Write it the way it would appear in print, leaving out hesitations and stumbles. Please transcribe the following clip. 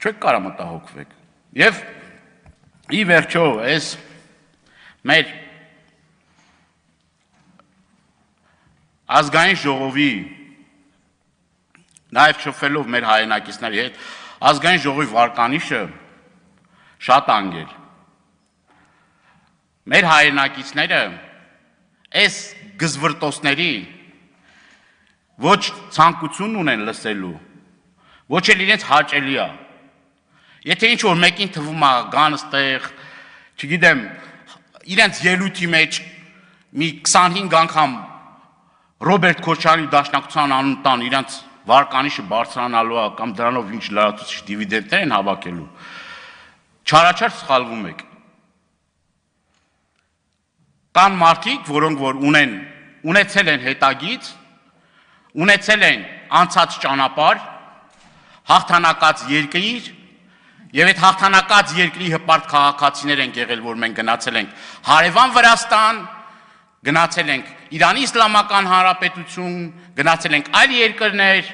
չեք կարա մտահոգվեք։ Եվ ի վերջո, այս մեր ազգային ժողովի, նաև շփվելով մեր հայրենակիցների հետ, ազգային ժողովի վարկանիշը շատ անգել։ Մեր հայրենակիցները այս գզվրտոցների ոչ ցանկություն ունեն լսելու, ոչ էլ իրենց հաճելի է։ Եթե ինչ-որ մեկին թվում է գան ստեղ, չգիտեմ, իրենց ելույթի մեջ մի 25 անգամ Ռոբերտ Քոչարյանի դաշնակցության անուն տան իրենց վարկանիշը բարձրանալու է կամ դրանով ինչ լրացուցիչ դիվիդենտներ են հավաքելու, չարաչար սխալվում եք։ Կան մարդիկ, որոնք որ ունեցել են հետագից, ունեցել են անցած ճանապարհ, հաղթանակած երկիր, եւ այդ հաղթանակած երկրի հպարտ քաղաքացիներ են եղել, որ մենք գնացել ենք հարևան Վրաստան, գնացել ենք Իրանի Իսլամական Հանրապետություն, գնացել ենք այլ երկրներ,